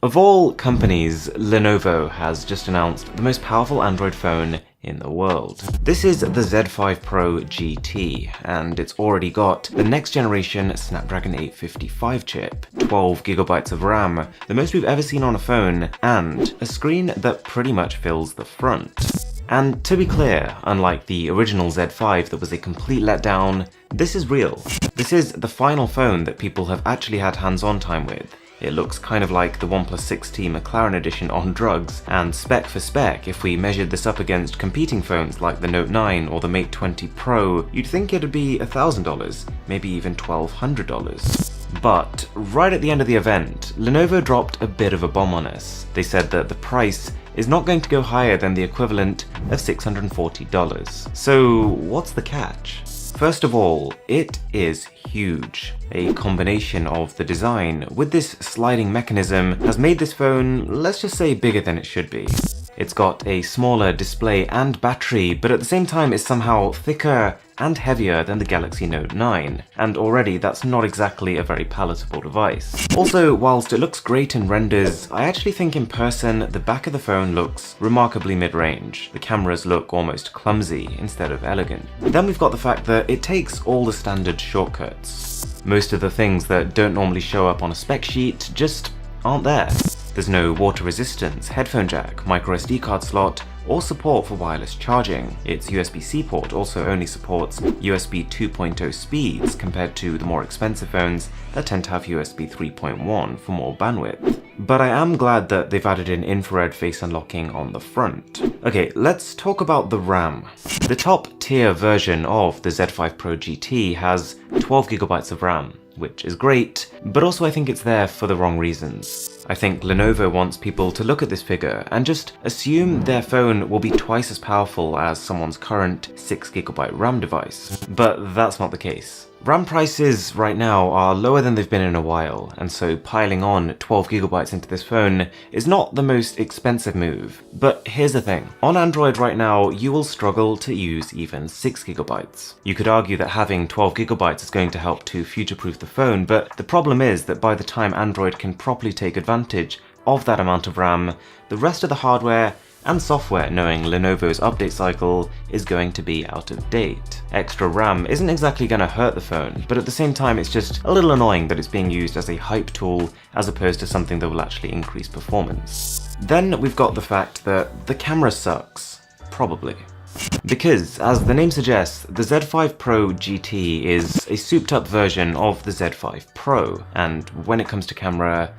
Of all companies, Lenovo has just announced the most powerful Android phone in the world. This is the Z5 Pro GT, and it's already got the next generation Snapdragon 855 chip, 12GB of RAM, the most we've ever seen on a phone, and a screen that pretty much fills the front. And to be clear, unlike the original Z5 that was a complete letdown, this is real. This is the final phone that people have actually had hands-on time with. It looks kind of like the OnePlus 6T McLaren edition on drugs, and spec for spec, if we measured this up against competing phones like the Note 9 or the Mate 20 Pro, you'd think it'd be $1,000, maybe even $1,200. But right at the end of the event, Lenovo dropped a bit of a bomb on us. They said that the price is not going to go higher than the equivalent of $640. So what's the catch? First of all, it is huge. A combination of the design with this sliding mechanism has made this phone, let's just say, bigger than it should be. It's got a smaller display and battery, but at the same time is somehow thicker and heavier than the Galaxy Note 9, and already that's not exactly a very palatable device. Also, whilst it looks great in renders, I actually think in person the back of the phone looks remarkably mid-range. The cameras look almost clumsy instead of elegant. Then we've got the fact that it takes all the standard shortcuts. Most of the things that don't normally show up on a spec sheet just aren't there. There's no water resistance, headphone jack, microSD card slot, or support for wireless charging. Its USB-C port also only supports USB 2.0 speeds compared to the more expensive phones that tend to have USB 3.1 for more bandwidth. But I am glad that they've added in infrared face unlocking on the front. Okay, let's talk about the RAM. The top tier version of the Z5 Pro GT has 12GB of RAM, which is great, but also I think it's there for the wrong reasons. I think Lenovo wants people to look at this figure and just assume their phone will be twice as powerful as someone's current 6GB RAM device. But that's not the case. RAM prices right now are lower than they've been in a while, and so piling on 12GB into this phone is not the most expensive move. But here's the thing, on Android right now you will struggle to use even 6GB. You could argue that having 12GB is going to help to future-proof the phone, but the problem is that by the time Android can properly take advantage of that amount of RAM, the rest of the hardware and software, knowing Lenovo's update cycle, is going to be out of date. Extra RAM isn't exactly going to hurt the phone, but at the same time it's just a little annoying that it's being used as a hype tool as opposed to something that will actually increase performance. Then we've got the fact that the camera sucks. Probably. Because, as the name suggests, the Z5 Pro GT is a souped up version of the Z5 Pro, and when it comes to camera,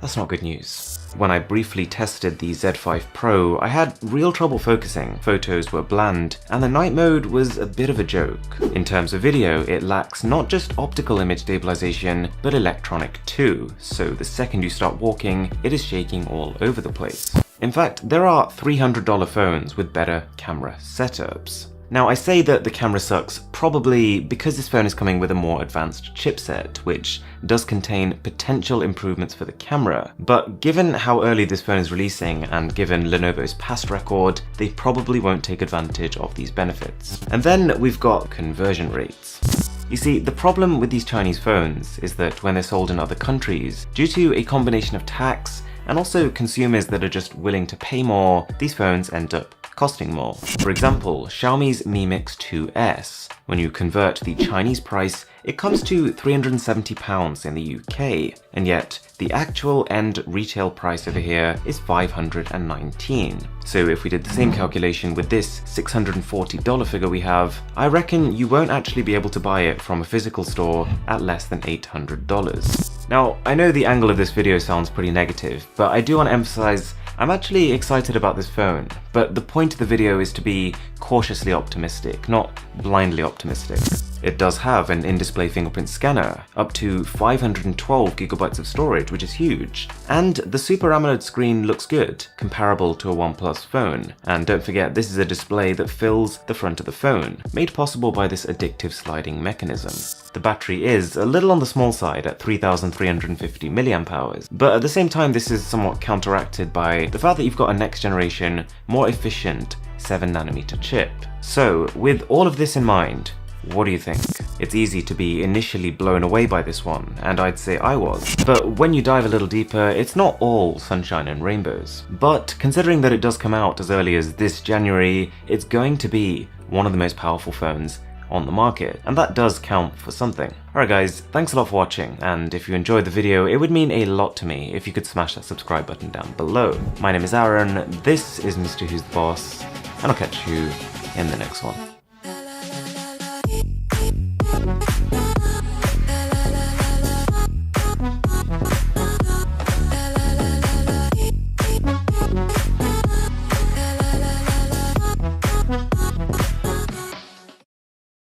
that's not good news. When I briefly tested the Z5 Pro, I had real trouble focusing, photos were bland, and the night mode was a bit of a joke. In terms of video, it lacks not just optical image stabilization, but electronic too, so the second you start walking, it is shaking all over the place. In fact, there are $300 phones with better camera setups. Now, I say that the camera sucks probably because this phone is coming with a more advanced chipset, which does contain potential improvements for the camera, but given how early this phone is releasing and given Lenovo's past record, they probably won't take advantage of these benefits. And then we've got conversion rates. You see, the problem with these Chinese phones is that when they're sold in other countries, due to a combination of tax and also consumers that are just willing to pay more, these phones end up costing more. For example, Xiaomi's Mi Mix 2S. When you convert the Chinese price, it comes to £370 in the UK, and yet the actual end retail price over here is $519. So if we did the same calculation with this $640 figure we have, I reckon you won't actually be able to buy it from a physical store at less than $800. Now, I know the angle of this video sounds pretty negative, but I do want to emphasize I'm actually excited about this phone, but the point of the video is to be cautiously optimistic, not blindly optimistic. It does have an in-display fingerprint scanner, up to 512GB of storage, which is huge, and the Super AMOLED screen looks good, comparable to a OnePlus phone. And don't forget, this is a display that fills the front of the phone, made possible by this addictive sliding mechanism. The battery is a little on the small side at 3,350 mAh, but at the same time this is somewhat counteracted by the fact that you've got a next generation, more efficient 7nm chip. So with all of this in mind, What do you think? It's easy to be initially blown away by this one, and I'd say I was. But when you dive a little deeper, it's not all sunshine and rainbows. But considering that it does come out as early as this January, it's going to be one of the most powerful phones on the market, and that does count for something. Alright guys, thanks a lot for watching, and if you enjoyed the video, it would mean a lot to me if you could smash that subscribe button down below. My name is Aaron, this is Mr. Who's the Boss, and I'll catch you in the next one.